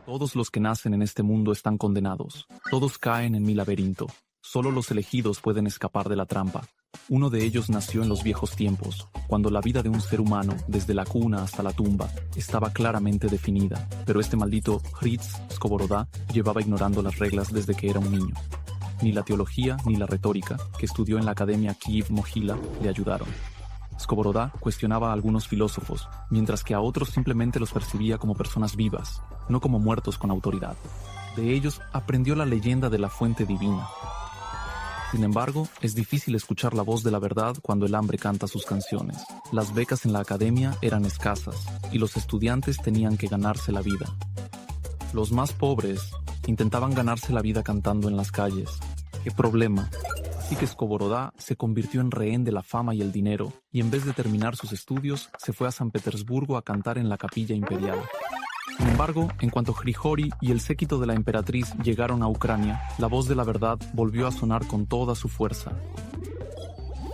Todos los que nacen en este mundo están condenados. Todos caen en mi laberinto. Solo los elegidos pueden escapar de la trampa. Uno de ellos nació en los viejos tiempos, cuando la vida de un ser humano, desde la cuna hasta la tumba, estaba claramente definida. Pero este maldito Hritz Skovoroda llevaba ignorando las reglas desde que era un niño. Ni la teología ni la retórica, que estudió en la Academia Kiev-Mohyla, le ayudaron. Skovoroda cuestionaba a algunos filósofos, mientras que a otros simplemente los percibía como personas vivas, no como muertos con autoridad. De ellos aprendió la leyenda de la fuente divina. Sin embargo, es difícil escuchar la voz de la verdad cuando el hambre canta sus canciones. Las becas en la academia eran escasas, y los estudiantes tenían que ganarse la vida. Los más pobres intentaban ganarse la vida cantando en las calles. ¡Qué problema! Así que Skovoroda se convirtió en rehén de la fama y el dinero, y en vez de terminar sus estudios, se fue a San Petersburgo a cantar en la capilla imperial. Sin embargo, en cuanto Grigori y el séquito de la emperatriz llegaron a Ucrania, la voz de la verdad volvió a sonar con toda su fuerza.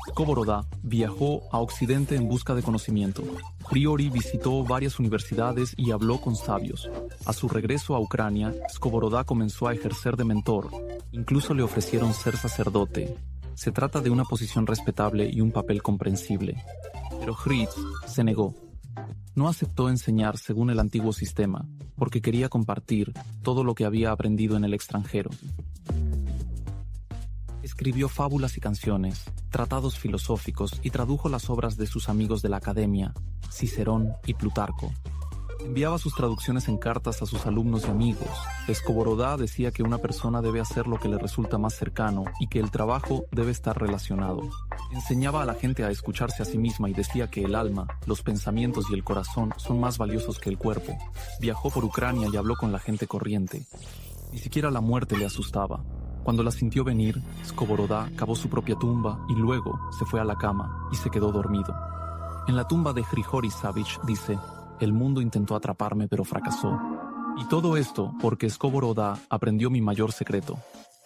Skovoroda viajó a Occidente en busca de conocimiento. Grigori visitó varias universidades y habló con sabios. A su regreso a Ucrania, Skovoroda comenzó a ejercer de mentor. Incluso le ofrecieron ser sacerdote. Se trata de una posición respetable y un papel comprensible. Pero Hritz se negó. No aceptó enseñar según el antiguo sistema, porque quería compartir todo lo que había aprendido en el extranjero. Escribió fábulas y canciones, tratados filosóficos y tradujo las obras de sus amigos de la academia, Cicerón y Plutarco. Enviaba sus traducciones en cartas a sus alumnos y amigos. Skovoroda decía que una persona debe hacer lo que le resulta más cercano y que el trabajo debe estar relacionado. Enseñaba a la gente a escucharse a sí misma y decía que el alma, los pensamientos y el corazón son más valiosos que el cuerpo. Viajó por Ucrania y habló con la gente corriente. Ni siquiera la muerte le asustaba. Cuando la sintió venir, Skovoroda cavó su propia tumba y luego se fue a la cama y se quedó dormido. En la tumba de Grigori Savich dice: «El mundo intentó atraparme pero fracasó». Y todo esto porque Skovoroda aprendió mi mayor secreto.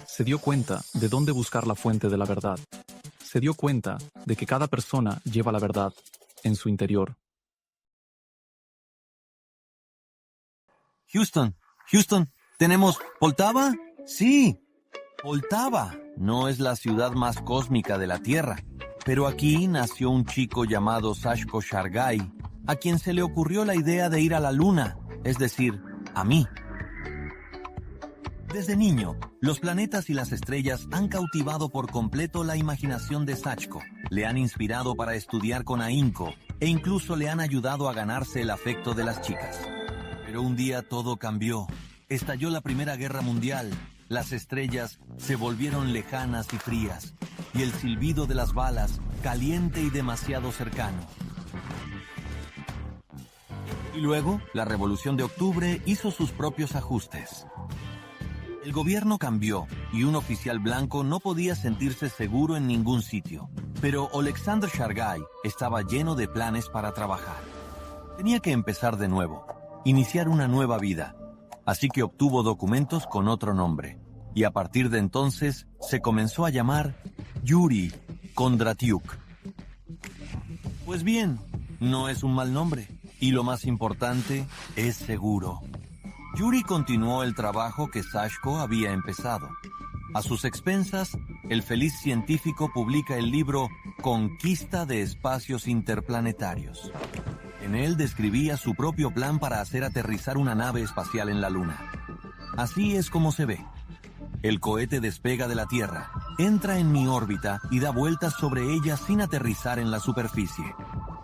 Se dio cuenta de dónde buscar la fuente de la verdad. Se dio cuenta de que cada persona lleva la verdad en su interior. Houston, ¿tenemos Poltava? Sí, Poltava no es la ciudad más cósmica de la Tierra, pero aquí nació un chico llamado Sashko Shargai, a quien se le ocurrió la idea de ir a la luna, es decir, a mí. Desde niño, los planetas y las estrellas han cautivado por completo la imaginación de Sashko, le han inspirado para estudiar con ahínco e incluso le han ayudado a ganarse el afecto de las chicas. Pero un día todo cambió. Estalló la Primera Guerra Mundial, las estrellas se volvieron lejanas y frías, y el silbido de las balas caliente y demasiado cercano. Y luego, la Revolución de Octubre hizo sus propios ajustes. El gobierno cambió y un oficial blanco no podía sentirse seguro en ningún sitio. Pero Oleksandr Shargai estaba lleno de planes para trabajar. Tenía que empezar de nuevo, iniciar una nueva vida. Así que obtuvo documentos con otro nombre. Y a partir de entonces se comenzó a llamar Yuri Kondratyuk. Pues bien, no es un mal nombre. Y lo más importante, es seguro. Yuri continuó el trabajo que Sashko había empezado. A sus expensas, el feliz científico publica el libro Conquista de Espacios Interplanetarios. En él describía su propio plan para hacer aterrizar una nave espacial en la Luna. Así es como se ve. El cohete despega de la Tierra, entra en mi órbita y da vueltas sobre ella sin aterrizar en la superficie.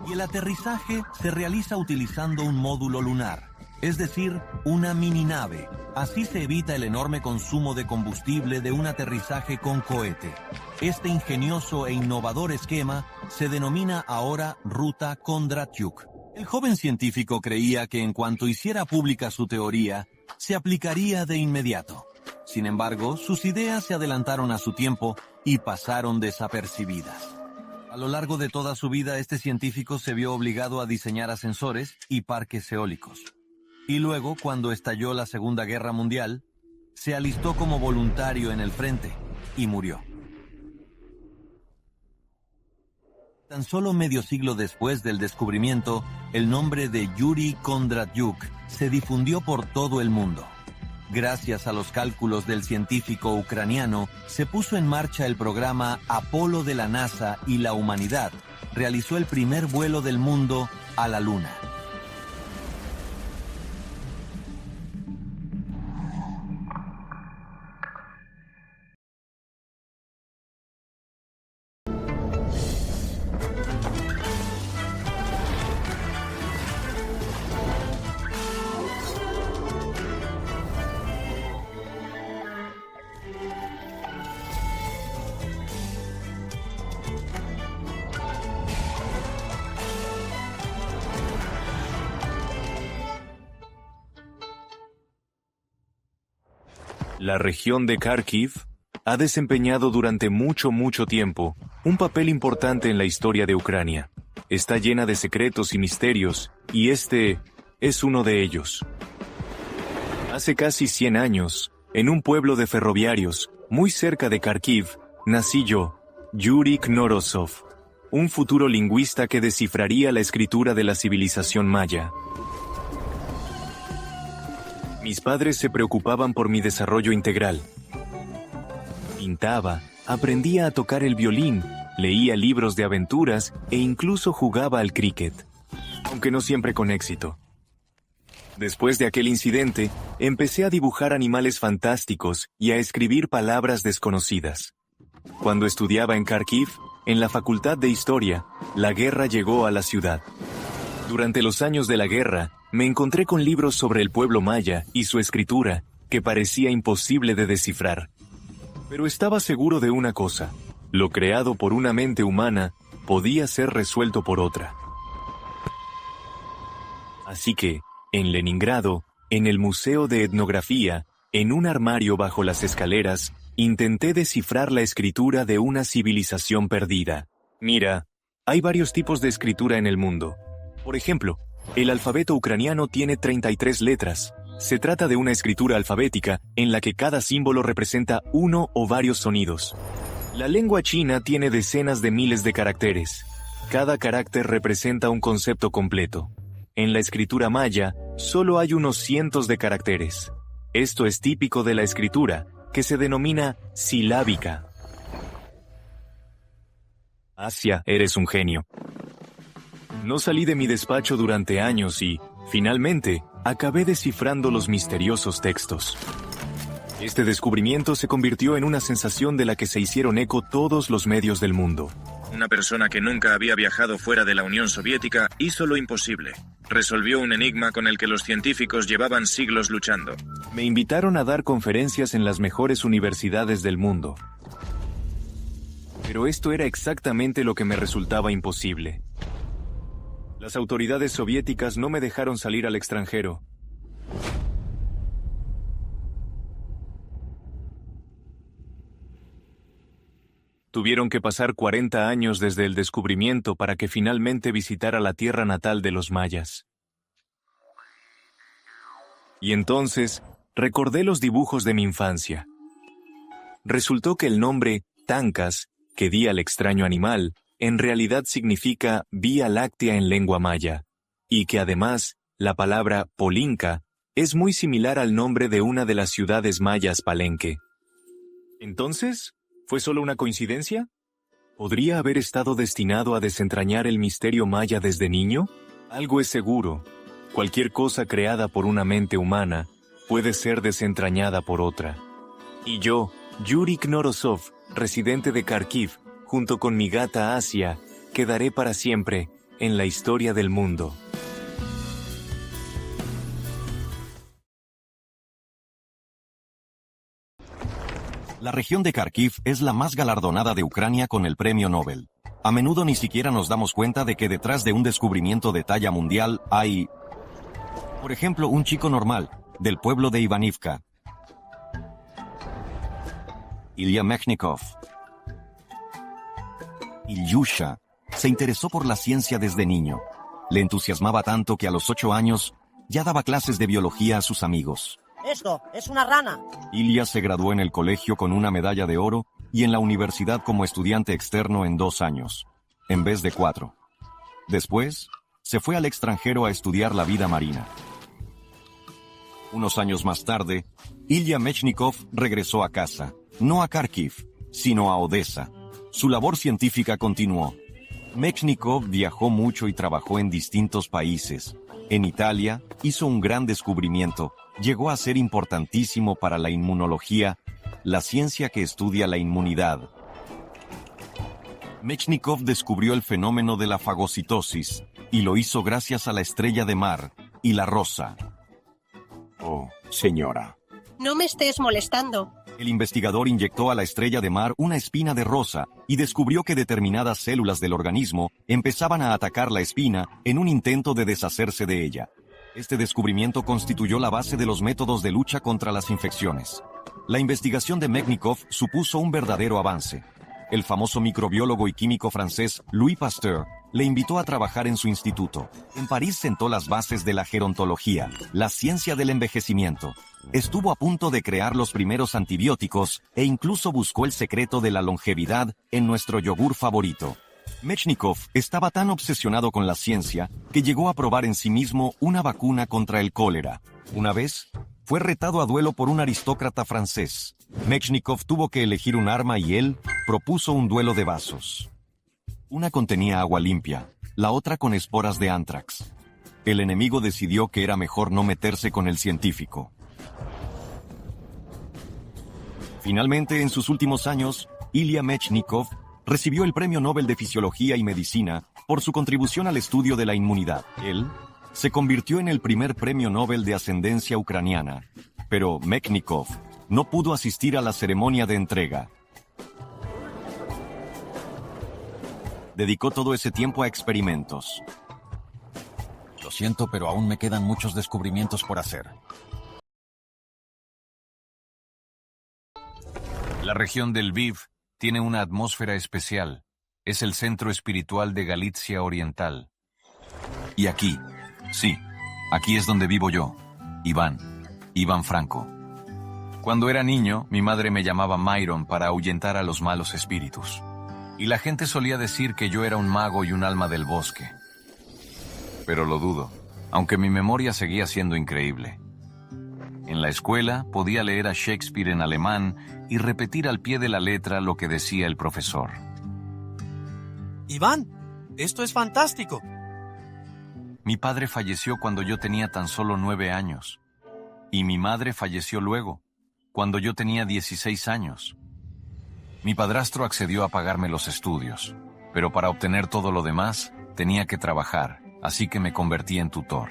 Y el aterrizaje se realiza utilizando un módulo lunar, es decir, una mini nave. Así se evita el enorme consumo de combustible de un aterrizaje con cohete. Este ingenioso e innovador esquema se denomina ahora Ruta Kondratyuk. El joven científico creía que en cuanto hiciera pública su teoría, se aplicaría de inmediato. Sin embargo, sus ideas se adelantaron a su tiempo y pasaron desapercibidas. A lo largo de toda su vida, este científico se vio obligado a diseñar ascensores y parques eólicos. Y luego, cuando estalló la Segunda Guerra Mundial, se alistó como voluntario en el frente y murió. Tan solo medio siglo después del descubrimiento, el nombre de Yuri Kondratyuk se difundió por todo el mundo. Gracias a los cálculos del científico ucraniano, se puso en marcha el programa Apolo de la NASA y la humanidad realizó el primer vuelo del mundo a la Luna. La región de Kharkiv ha desempeñado durante mucho tiempo un papel importante en la historia de Ucrania. Está llena de secretos y misterios, y este es uno de ellos. Hace casi 100 años, en un pueblo de ferroviarios, muy cerca de Kharkiv, nací yo, Yuri Knorosov, un futuro lingüista que descifraría la escritura de la civilización maya. Mis padres se preocupaban por mi desarrollo integral. Pintaba, aprendía a tocar el violín, leía libros de aventuras e incluso jugaba al cricket, aunque no siempre con éxito. Después de aquel incidente, empecé a dibujar animales fantásticos y a escribir palabras desconocidas. Cuando estudiaba en Kharkiv, en la Facultad de Historia, la guerra llegó a la ciudad. Durante los años de la guerra, me encontré con libros sobre el pueblo maya y su escritura, que parecía imposible de descifrar. Pero estaba seguro de una cosa: lo creado por una mente humana podía ser resuelto por otra. Así que, en Leningrado, en el Museo de Etnografía, en un armario bajo las escaleras, intenté descifrar la escritura de una civilización perdida. Mira, hay varios tipos de escritura en el mundo. Por ejemplo, el alfabeto ucraniano tiene 33 letras. Se trata de una escritura alfabética en la que cada símbolo representa uno o varios sonidos. La lengua china tiene decenas de miles de caracteres. Cada carácter representa un concepto completo. En la escritura maya, solo hay unos cientos de caracteres. Esto es típico de la escritura, que se denomina silábica. Asia, eres un genio. No salí de mi despacho durante años y, finalmente, acabé descifrando los misteriosos textos. Este descubrimiento se convirtió en una sensación de la que se hicieron eco todos los medios del mundo. Una persona que nunca había viajado fuera de la Unión Soviética hizo lo imposible. Resolvió un enigma con el que los científicos llevaban siglos luchando. Me invitaron a dar conferencias en las mejores universidades del mundo. Pero esto era exactamente lo que me resultaba imposible. Las autoridades soviéticas no me dejaron salir al extranjero. Tuvieron que pasar 40 años desde el descubrimiento para que finalmente visitara la tierra natal de los mayas. Y entonces, recordé los dibujos de mi infancia. Resultó que el nombre Tancas, que di al extraño animal, en realidad significa Vía Láctea en lengua maya, y que además, la palabra Polinka es muy similar al nombre de una de las ciudades mayas Palenque. Entonces, ¿fue solo una coincidencia? ¿Podría haber estado destinado a desentrañar el misterio maya desde niño? Algo es seguro: cualquier cosa creada por una mente humana puede ser desentrañada por otra. Y yo, Yuri Knorosov, residente de Kharkiv, junto con mi gata Asia, quedaré para siempre en la historia del mundo. La región de Kharkiv es la más galardonada de Ucrania con el premio Nobel. A menudo ni siquiera nos damos cuenta de que detrás de un descubrimiento de talla mundial hay, por ejemplo, un chico normal, del pueblo de Ivanivka, Ilya Mechnikov. Ilyusha se interesó por la ciencia desde niño. Le entusiasmaba tanto que a los 8 años ya daba clases de biología a sus amigos. Esto es una rana. Ilya se graduó en el colegio con una medalla de oro y en la universidad como estudiante externo en 2 años, en vez de 4. Después, se fue al extranjero a estudiar la vida marina. Unos años más tarde, Ilya Mechnikov regresó a casa, no a Kharkiv, sino a Odessa. Su labor científica continuó. Mechnikov viajó mucho y trabajó en distintos países. En Italia, hizo un gran descubrimiento. Llegó a ser importantísimo para la inmunología, la ciencia que estudia la inmunidad. Mechnikov descubrió el fenómeno de la fagocitosis, y lo hizo gracias a la estrella de mar y la rosa. Oh, señora. No me estés molestando. El investigador inyectó a la estrella de mar una espina de rosa y descubrió que determinadas células del organismo empezaban a atacar la espina en un intento de deshacerse de ella. Este descubrimiento constituyó la base de los métodos de lucha contra las infecciones. La investigación de Mechnikov supuso un verdadero avance. El famoso microbiólogo y químico francés Louis Pasteur le invitó a trabajar en su instituto. En París sentó las bases de la gerontología, la ciencia del envejecimiento. Estuvo a punto de crear los primeros antibióticos e incluso buscó el secreto de la longevidad en nuestro yogur favorito. Mechnikov estaba tan obsesionado con la ciencia que llegó a probar en sí mismo una vacuna contra el cólera. Una vez, fue retado a duelo por un aristócrata francés. Mechnikov tuvo que elegir un arma y él propuso un duelo de vasos. Una contenía agua limpia, la otra con esporas de ántrax. El enemigo decidió que era mejor no meterse con el científico. Finalmente, en sus últimos años, Ilya Mechnikov recibió el Premio Nobel de Fisiología y Medicina por su contribución al estudio de la inmunidad. Él se convirtió en el primer premio Nobel de ascendencia ucraniana, pero Mechnikov no pudo asistir a la ceremonia de entrega. Dedicó todo ese tiempo a experimentos. Lo siento, pero aún me quedan muchos descubrimientos por hacer. La región del Lviv tiene una atmósfera especial. Es el centro espiritual de Galicia Oriental. Y aquí, sí, aquí es donde vivo yo, Iván Franco. Cuando era niño, mi madre me llamaba Myron para ahuyentar a los malos espíritus. Y la gente solía decir que yo era un mago y un alma del bosque. Pero lo dudo, aunque mi memoria seguía siendo increíble. En la escuela podía leer a Shakespeare en alemán y repetir al pie de la letra lo que decía el profesor. Iván, esto es fantástico. Mi padre falleció cuando yo tenía tan solo 9 años. Y mi madre falleció luego, cuando yo tenía 16 años. Mi padrastro accedió a pagarme los estudios, pero para obtener todo lo demás, tenía que trabajar, así que me convertí en tutor.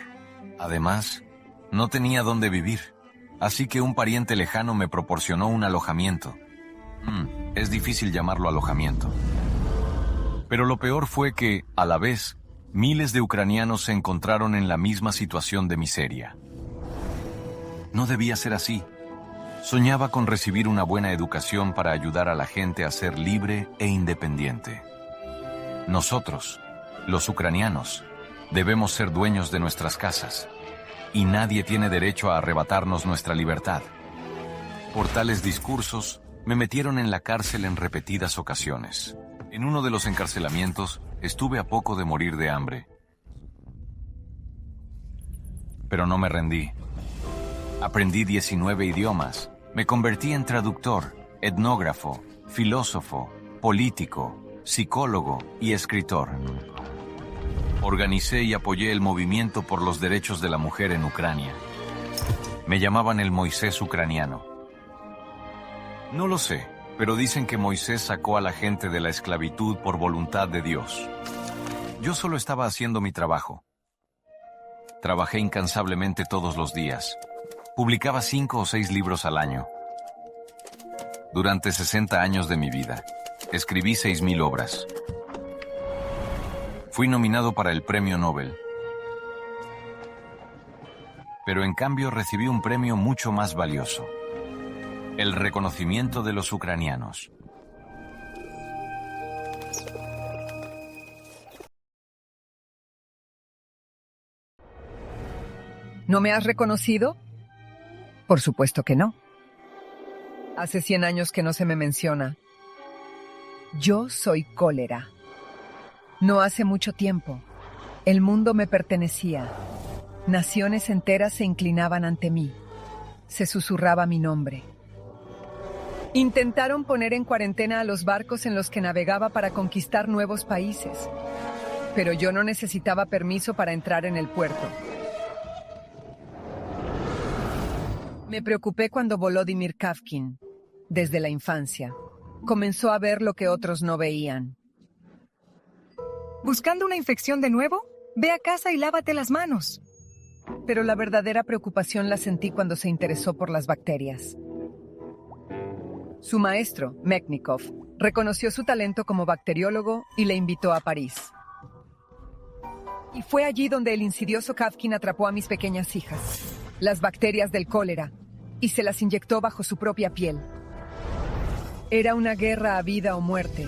Además, no tenía dónde vivir, así que un pariente lejano me proporcionó un alojamiento. Es difícil llamarlo alojamiento. Pero lo peor fue que, a la vez, miles de ucranianos se encontraron en la misma situación de miseria. No debía ser así. Soñaba con recibir una buena educación para ayudar a la gente a ser libre e independiente. Nosotros, los ucranianos, debemos ser dueños de nuestras casas, y nadie tiene derecho a arrebatarnos nuestra libertad. Por tales discursos, me metieron en la cárcel en repetidas ocasiones. En uno de los encarcelamientos, estuve a poco de morir de hambre. Pero no me rendí. Aprendí 19 idiomas. Me convertí en traductor, etnógrafo, filósofo, político, psicólogo y escritor. Organicé y apoyé el movimiento por los derechos de la mujer en Ucrania. Me llamaban el Moisés ucraniano. No lo sé, pero dicen que Moisés sacó a la gente de la esclavitud por voluntad de Dios. Yo solo estaba haciendo mi trabajo. Trabajé incansablemente todos los días. Publicaba 5 o 6 libros al año. Durante 60 años de mi vida, escribí 6,000 obras. Fui nominado para el Premio Nobel. Pero en cambio recibí un premio mucho más valioso: el reconocimiento de los ucranianos. ¿No me has reconocido? Por supuesto que no. Hace 100 años que no se me menciona. Yo soy Cólera. No hace mucho tiempo. El mundo me pertenecía. Naciones enteras se inclinaban ante mí. se susurraba mi nombre. Intentaron poner en cuarentena a los barcos en los que navegaba para conquistar nuevos países, pero yo no necesitaba permiso para entrar en el puerto. Me preocupé cuando Volodymyr Kavkin, desde la infancia, comenzó a ver lo que otros no veían. ¿Buscando una infección de nuevo? Ve a casa y lávate las manos. Pero la verdadera preocupación la sentí cuando se interesó por las bacterias. Su maestro, Mechnikov, reconoció su talento como bacteriólogo y le invitó a París. Y fue allí donde el insidioso Kavkin atrapó a mis pequeñas hijas, las bacterias del cólera, y se las inyectó bajo su propia piel. Era una guerra a vida o muerte,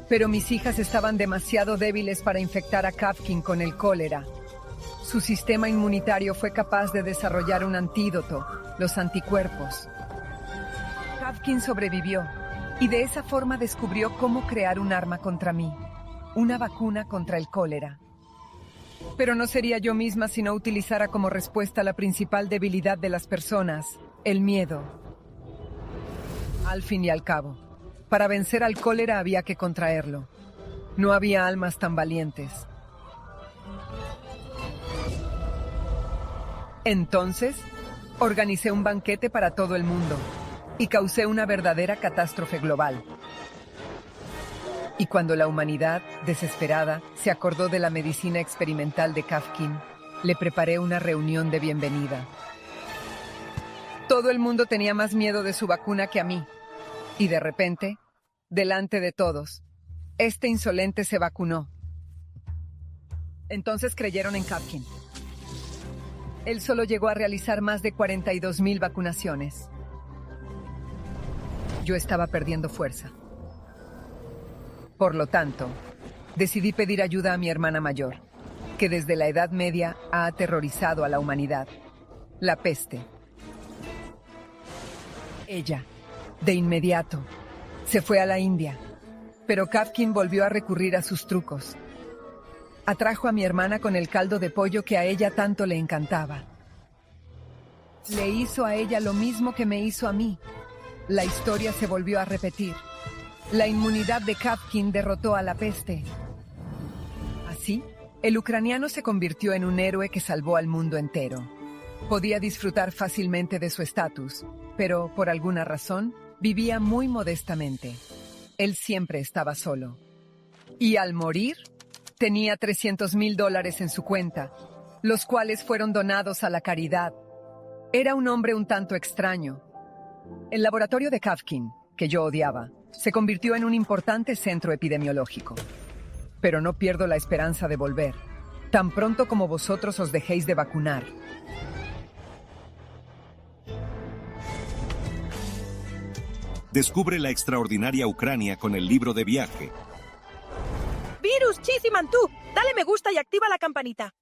pero mis hijas estaban demasiado débiles para infectar a Kavkin con el cólera. Su sistema inmunitario fue capaz de desarrollar un antídoto, los anticuerpos. Kavkin sobrevivió y de esa forma descubrió cómo crear un arma contra mí, una vacuna contra el cólera. Pero no sería yo misma si no utilizara como respuesta la principal debilidad de las personas, el miedo. Al fin y al cabo, para vencer al cólera había que contraerlo. No había almas tan valientes. Entonces, organicé un banquete para todo el mundo y causé una verdadera catástrofe global. Y cuando la humanidad, desesperada, se acordó de la medicina experimental de Kavkin, le preparé una reunión de bienvenida. Todo el mundo tenía más miedo de su vacuna que a mí. Y de repente, delante de todos, este insolente se vacunó. Entonces creyeron en Kavkin. Él solo llegó a realizar más de 42,000 vacunaciones. Yo estaba perdiendo fuerza. Por lo tanto, decidí pedir ayuda a mi hermana mayor, que desde la Edad Media ha aterrorizado a la humanidad, la peste. Ella, de inmediato, se fue a la India, pero Kavkin volvió a recurrir a sus trucos. Atrajo a mi hermana con el caldo de pollo que a ella tanto le encantaba. Le hizo a ella lo mismo que me hizo a mí. La historia se volvió a repetir. La inmunidad de Kavkin derrotó a la peste. Así, el ucraniano se convirtió en un héroe que salvó al mundo entero. Podía disfrutar fácilmente de su estatus, pero, por alguna razón, vivía muy modestamente. Él siempre estaba solo. Y al morir, tenía $300,000 en su cuenta, los cuales fueron donados a la caridad. Era un hombre un tanto extraño. El laboratorio de Kavkin, que yo odiaba, se convirtió en un importante centro epidemiológico. Pero no pierdo la esperanza de volver, tan pronto como vosotros os dejéis de vacunar. Descubre la extraordinaria Ucrania con el libro de viaje. Virus Chisimantú, dale me gusta y activa la campanita.